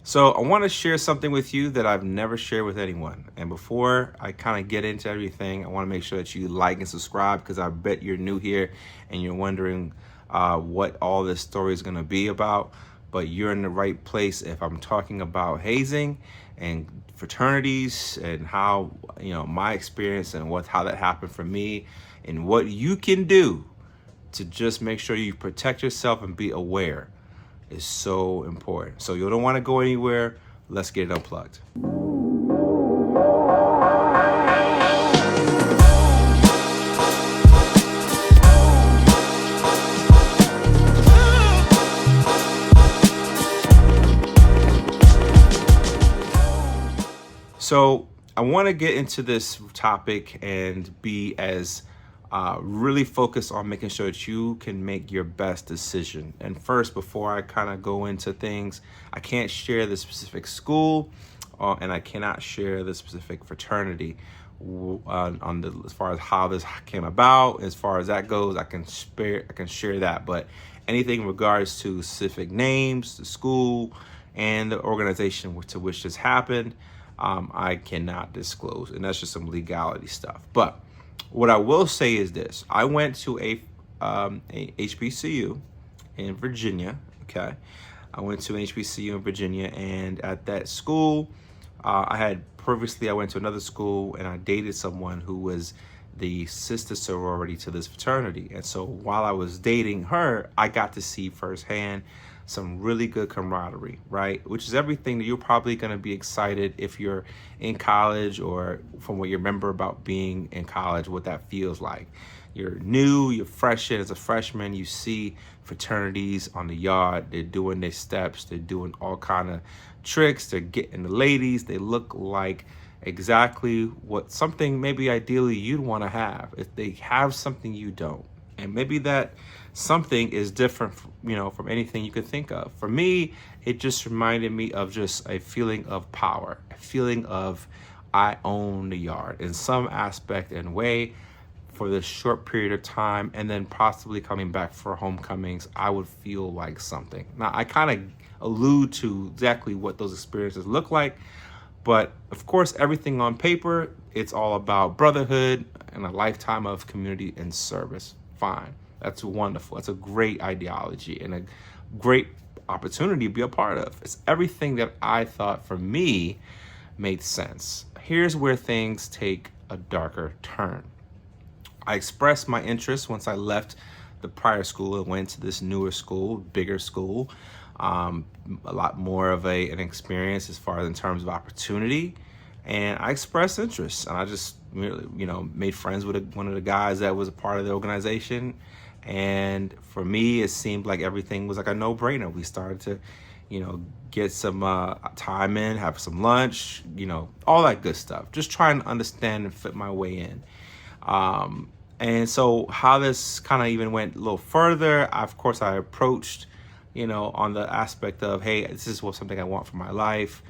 So I want to share something with you that I've never shared with anyone. And before I kind of get into everything, I want to make sure that you like and subscribe because I bet you're new here and you're wondering what all this story is going to be about. But you're in the right place if I'm talking about hazing and fraternities and how, my experience and how that happened for me and what you can do to just make sure you protect yourself and be aware is so important. So you don't want to go anywhere. Let's get it unplugged. So I want to get into this topic and be as really focused on making sure that you can make your best decision. And first, before I kind of go into things, I can't share the specific school and I cannot share the specific fraternity as far as how this came about. As far as that goes, I can share that. But anything in regards to specific names, the school, and the organization to which this happened, I cannot disclose, and that's just some legality stuff. But what I will say is this: I went to a HBCU in Virginia. Okay, I went to an HBCU in Virginia, and at that school, I went to another school, and I dated someone who was the sister sorority to this fraternity. And so while I was dating her, I got to see firsthand some really good camaraderie, right? Which is everything that you're probably going to be excited if you're in college, or from what you remember about being in college, what that feels like. You're new, you're fresh in as a freshman, you see fraternities on the yard, they're doing their steps, they're doing all kind of tricks, they're getting the ladies, they look like exactly what something maybe ideally you'd want to have. If they have something you don't, and maybe that something is different, from anything you could think of. For me, it just reminded me of just a feeling of power, a feeling of I own the yard in some aspect and way for this short period of time, and then possibly coming back for homecomings, I would feel like something. Now, I kind of allude to exactly what those experiences look like, but of course, everything on paper, it's all about brotherhood and a lifetime of community and service. Fine. That's wonderful. That's a great ideology and a great opportunity to be a part of. It's everything that I thought for me made sense. Here's where things take a darker turn. I expressed my interest once I left the prior school and went to this newer school, bigger school, a lot more of an experience as far as in terms of opportunity. And I expressed interest, and I just really, made friends with one of the guys that was a part of the organization. And for me, it seemed like everything was like a no-brainer. We started to, get some time in, have some lunch, all that good stuff. Just trying to understand and fit my way in. And so how this kind of even went a little further, of course, I approached, on the aspect of, hey, this is something I want for my life.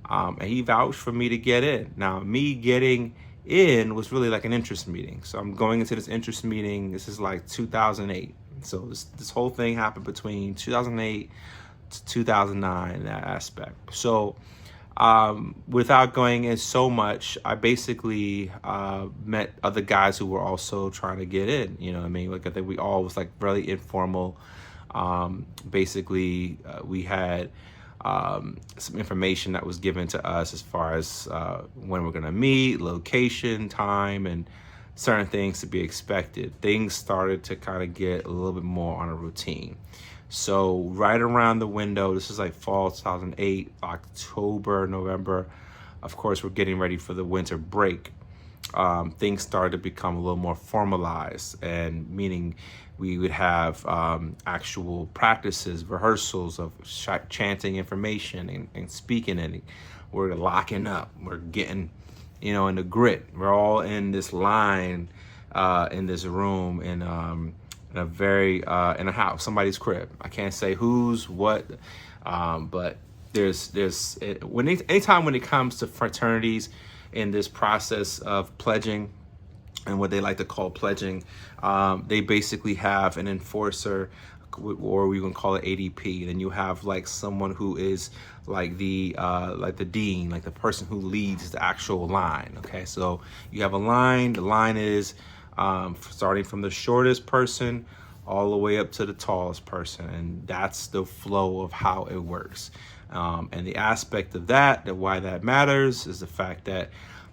And he vouched for me to get in. Now, me getting in was really like an interest meeting. So I'm going into this interest meeting. This is like 2008. So this whole thing happened between 2008 to 2009 in that aspect. So without going in so much, I basically met other guys who were also trying to get in. You know what I mean? Like I think we all was like really informal. We had some information that was given to us as far as when we're going to meet, location, time, and certain things to be expected. Things started to kind of get a little bit more on a routine. So right around the window, this is like fall 2008, October, November. Of course, we're getting ready for the winter break. Things started to become a little more formalized, and meaning we would have actual practices, rehearsals of chanting information and speaking it. We're locking up. We're getting, in the grit. We're all in this line in this room in a very in a house, somebody's crib. I can't say who's what, but anytime when it comes to fraternities in this process of pledging and what they like to call pledging, they basically have an enforcer or we can call it ADP. And then you have like someone who is like the dean, like the person who leads the actual line. Okay, so you have a line. The line is starting from the shortest person all the way up to the tallest person, and that's the flow of how it works. And the aspect of that why that matters is the fact that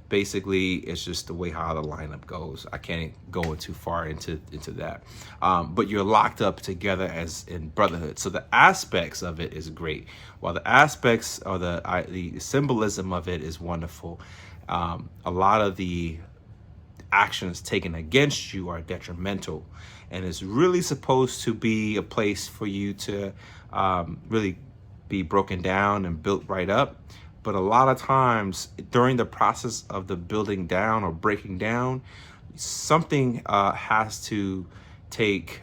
basically it's just the way how the lineup goes. I can't go too far into that, but you're locked up together as in brotherhood. So the aspects of it is great, while the aspects or the symbolism of it is wonderful. A lot of the actions taken against you are detrimental, and it's really supposed to be a place for you to really be broken down and built right up. But a lot of times during the process of the building down or breaking down, something has to take,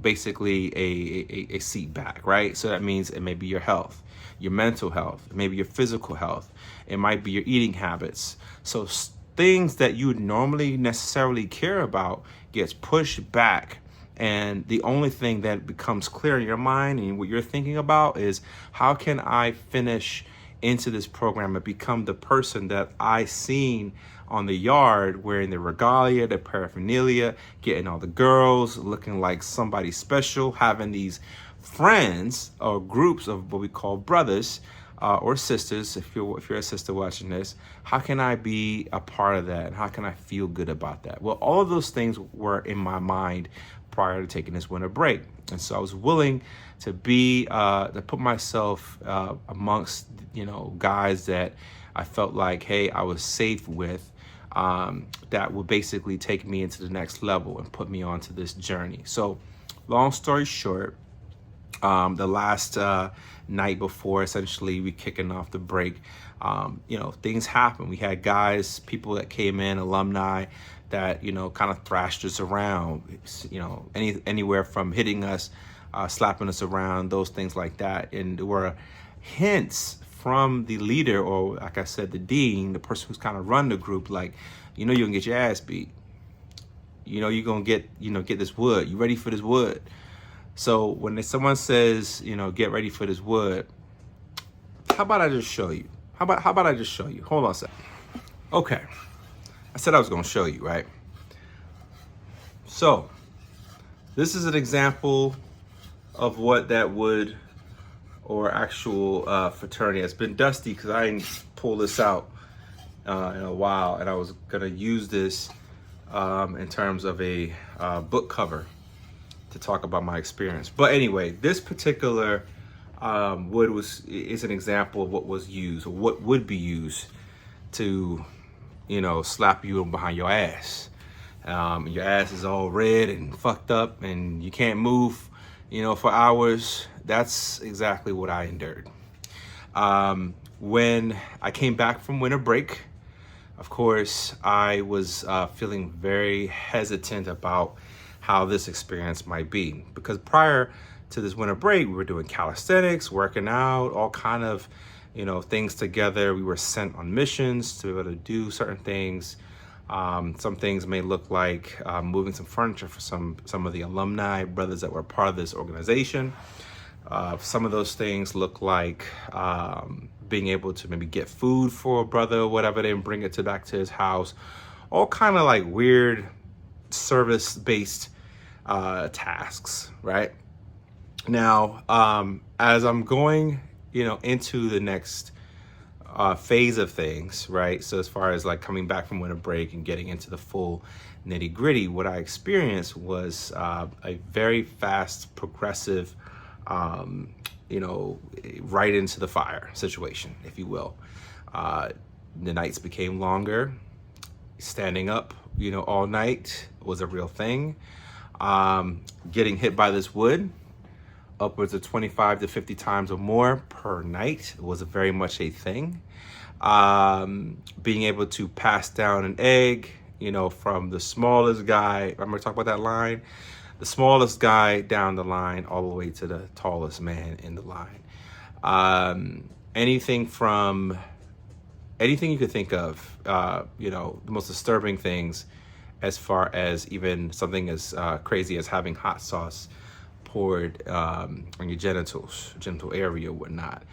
basically a seat back, right? So that means it may be your health, your mental health, maybe your physical health. It might be your eating habits. So things that you would normally necessarily care about gets pushed back. And the only thing that becomes clear in your mind and what you're thinking about is, how can I finish into this program and become the person that I seen on the yard, wearing the regalia, the paraphernalia, getting all the girls, looking like somebody special, having these friends or groups of what we call brothers or sisters, if you're a sister watching this. How can I be a part of that? And how can I feel good about that? Well, all of those things were in my mind prior to taking this winter break. And so I was willing to to put myself amongst, guys that I felt like, hey, I was safe with, that would basically take me into the next level and put me onto this journey. So long story short, the last night before essentially we kicking off the break, things happen. We had people that came in, alumni that, kind of thrashed us around, anywhere from hitting us, slapping us around, those things like that. And there were hints from the leader, or like I said, the dean, the person who's kind of run the group, like, you're gonna get your ass beat. You're gonna get this wood. You ready for this wood? So when someone says, get ready for this wood, how about I just show you? How about I just show you? Hold on a second. Okay. I said I was going to show you, right? So this is an example of what that wood or actual fraternity. It's been dusty because I didn't pull this out in a while, and I was going to use this in terms of a book cover to talk about my experience. But anyway, this particular wood is an example of what was used, or what would be used to slap you behind your ass. Your ass is all red and fucked up and you can't move, for hours. That's exactly what I endured. When I came back from winter break, of course, I was feeling very hesitant about how this experience might be, because prior to this winter break, we were doing calisthenics, working out, all kind of things together. We were sent on missions to be able to do certain things. Some things may look like moving some furniture for some of the alumni brothers that were part of this organization. Some of those things look like being able to maybe get food for a brother or whatever, then bring it back to his house. All kind of like weird service-based tasks, right? Now, as I'm going into the next phase of things, right? So as far as like coming back from winter break and getting into the full nitty gritty, what I experienced was a very fast, progressive, right into the fire situation, if you will. The nights became longer. Standing up, all night was a real thing. Getting hit by this wood upwards of 25 to 50 times or more per night was very much a thing. Being able to pass down an egg, from the smallest guy, I'm gonna talk about that line, the smallest guy down the line, all the way to the tallest man in the line. Anything you could think of, the most disturbing things, as far as even something as crazy as having hot sauce poured on your genital area, whatnot.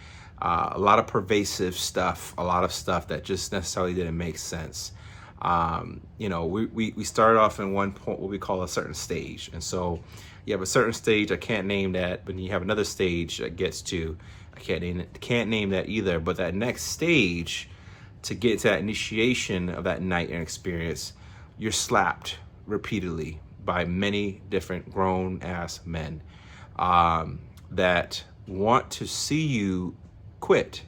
A lot of pervasive stuff, a lot of stuff that just necessarily didn't make sense. We started off in one point, what we call a certain stage. And so you have a certain stage, I can't name that, but you have another stage that gets to, I can't name that either, but that next stage, to get to that initiation of that night and experience, you're slapped repeatedly by many different grown ass men that want to see you quit,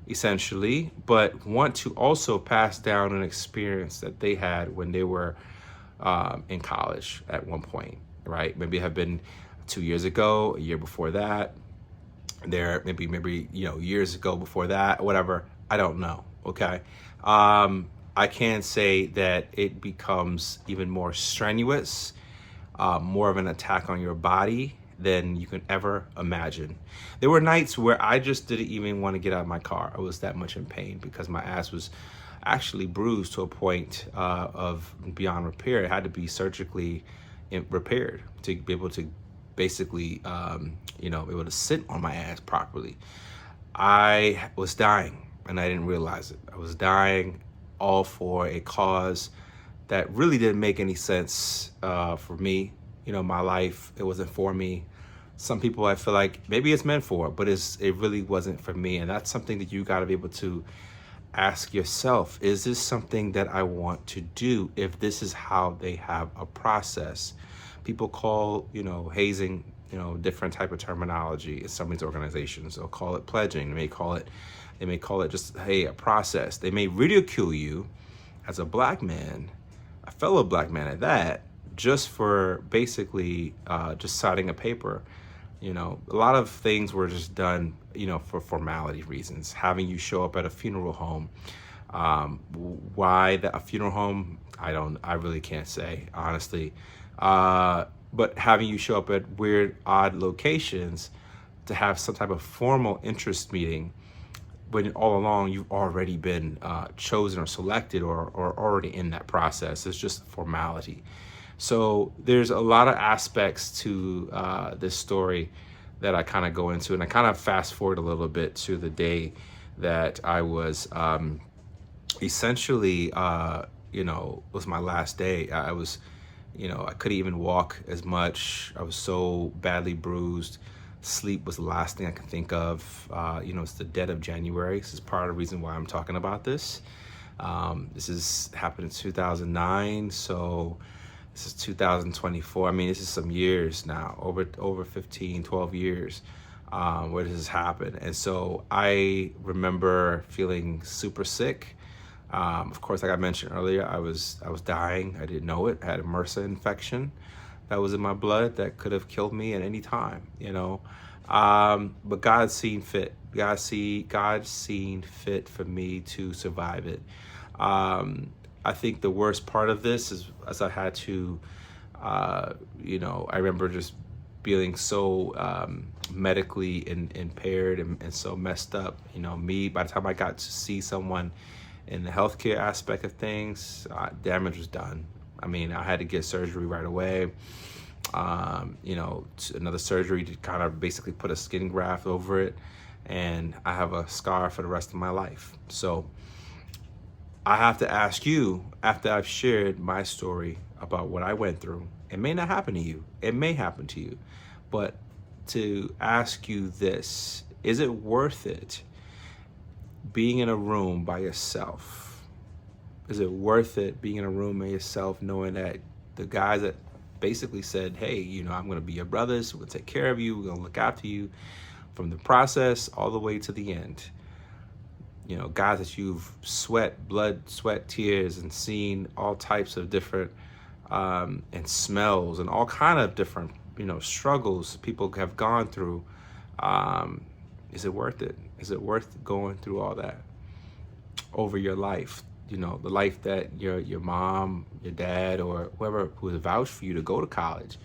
essentially, but want to also pass down an experience that they had when they were in college at one point, right? Maybe it have been 2 years ago, a year before that, maybe years ago before that, whatever. I don't know. Okay. I can say that it becomes even more strenuous, more of an attack on your body than you can ever imagine. There were nights where I just didn't even want to get out of my car. I was that much in pain because my ass was actually bruised to a point of beyond repair. It had to be surgically repaired to be able to basically, be able to sit on my ass properly. I was dying and I didn't realize it. I was dying all for a cause that really didn't make any sense for me. My life, it wasn't for me. Some people I feel like maybe it's meant for, but it really wasn't for me. And that's something that you got to be able to ask yourself. Is this something that I want to do? If this is how they have a process. People call, hazing, different type of terminology in some of these organizations. They'll call it pledging. They may call it just, hey, a process. They may ridicule you as a black man, a fellow black man at that, just for basically just signing a paper. A lot of things were just done, for formality reasons. Having you show up at a funeral home. Why a funeral home? I really can't say, honestly. But having you show up at weird, odd locations to have some type of formal interest meeting, when all along you've already been chosen or selected or already in that process. It's just formality. So there's a lot of aspects to this story that I kind of go into, and I kind of fast forward a little bit to the day that I was essentially, was my last day. I was, I couldn't even walk as much. I was so badly bruised. Sleep was the last thing I could think of. It's the dead of January. This is part of the reason why I'm talking about this. This has happened in 2009, so this is 2024. I mean, this is some years now, over 15, 12 years where this has happened. And so I remember feeling super sick. Of course, like I mentioned earlier, I was dying. I didn't know it. I had a MRSA infection that was in my blood that could have killed me at any time, but God seen fit. God seen fit for me to survive it. I think the worst part of this is, as I had to, I remember just feeling so medically impaired and so messed up. By the time I got to see someone in the healthcare aspect of things, damage was done. I mean, I had to get surgery right away. Another surgery to kind of basically put a skin graft over it. And I have a scar for the rest of my life. So I have to ask you, after I've shared my story about what I went through, it may not happen to you. It may happen to you. But to ask you this, is it worth it being in a room by yourself? Is it worth it being in a room by yourself, knowing that the guys that basically said, hey, I'm going to be your brothers, we're going to take care of you, we're going to look after you from the process all the way to the end. Guys that you've blood, sweat, tears, and seen all types of different and smells and all kind of different, struggles people have gone through. Is it worth it? Is it worth going through all that over your life? The life that your mom, your dad, or whoever who has vouched for you to go to college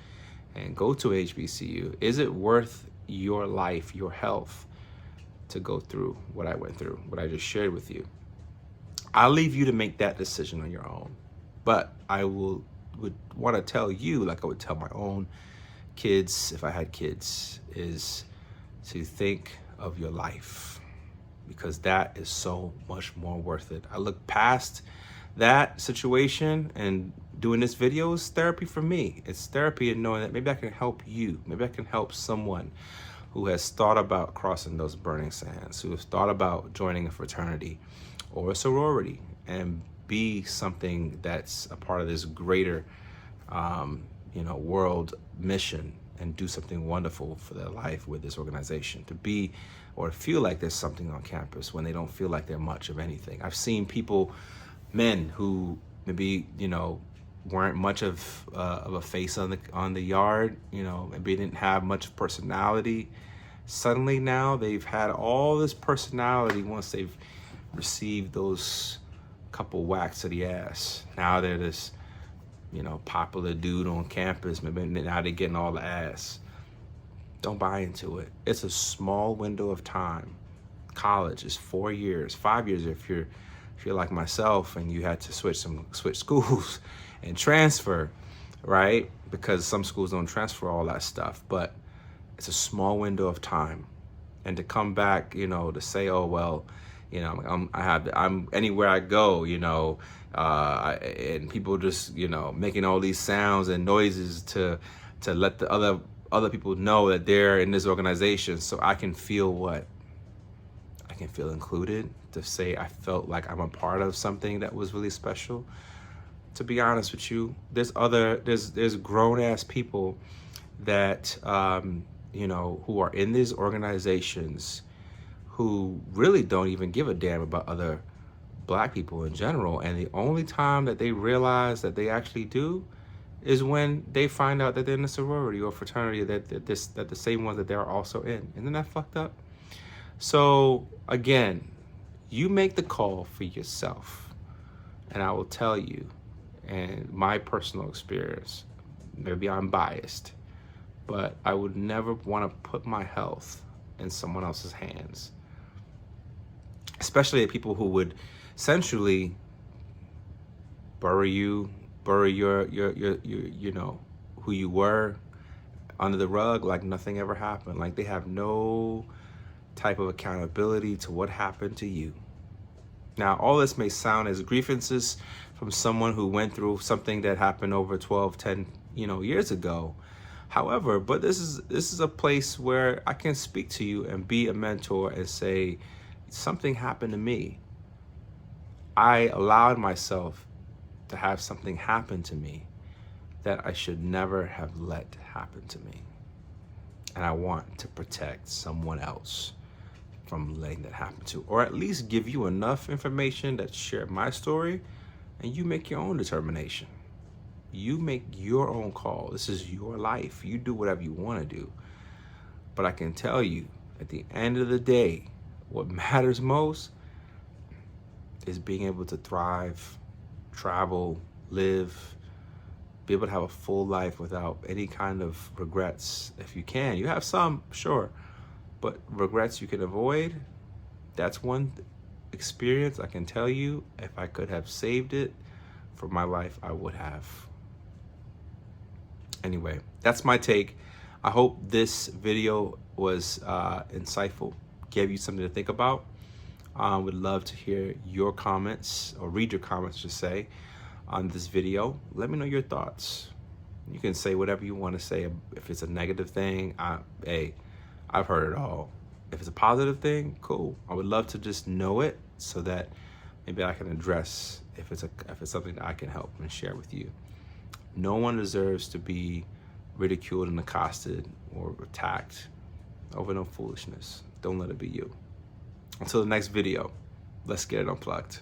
and go to HBCU, is it worth your life, your health, to go through what I went through, what I just shared with you? I'll leave you to make that decision on your own. But I would want to tell you, like I would tell my own kids, if I had kids, is to think of your life, because that is so much more worth it. I look past that situation, and doing this video is therapy for me. It's therapy in knowing that maybe I can help you. Maybe I can help someone who has thought about crossing those burning sands, who has thought about joining a fraternity or a sorority and be something that's a part of this greater world mission, and do something wonderful for their life with this organization, to be or feel like there's something on campus when they don't feel like they're much of anything. I've seen people, men who maybe, weren't much of a face on the yard, maybe didn't have much personality. Suddenly now they've had all this personality once they've received those couple whacks to the ass. Now they're this, popular dude on campus. Maybe now they're getting all the ass. Don't buy into it. It's a small window of time. College is 4 years, 5 years if you're like myself and you had to switch schools and transfer, right? Because some schools don't transfer all that stuff, but it's a small window of time. And to come back, to say, oh well, I'm anywhere I go, and people just, making all these sounds and noises to let the other people know that they're in this organization, so I can feel what? I can feel included, to say I felt like I'm a part of something that was really special. To be honest with you, there's grown ass people that who are in these organizations who really don't even give a damn about other Black people in general. And the only time that they realize that they actually do is when they find out that they're in a sorority or fraternity that the same ones that they're also in. Isn't that fucked up? So again, you make the call for yourself. And I will tell you, and my personal experience, maybe I'm biased, but I would never want to put my health in someone else's hands. Especially people who would essentially bury your who you were under the rug like nothing ever happened. Like they have no type of accountability to what happened to you. Now, all this may sound as grievances from someone who went through something that happened over 12, 10, years ago. However, but this is a place where I can speak to you and be a mentor and say, something happened to me. I allowed myself to have something happen to me that I should never have let happen to me. And I want to protect someone else from letting that happen to, or at least give you enough information that share my story, and you make your own determination. You make your own call. This is your life. You do whatever you want to do. But I can tell you, at the end of the day, what matters most is being able to thrive, travel, live, be able to have a full life without any kind of regrets. If you can, you have some, sure, but regrets you can avoid. That's one experience I can tell you, if I could have saved it for my life, I would have. Anyway, that's my take. I hope this video was insightful, gave you something to think about. Would love to hear your comments, or read your comments, to say, on this video. Let me know your thoughts. You can say whatever you want to say. If it's a negative thing, I've heard it all. If it's a positive thing, cool. I would love to just know it, so that maybe I can address if it's something that I can help and share with you. No one deserves to be ridiculed and accosted or attacked over no foolishness. Don't let it be you. Until the next video, let's get it unplugged.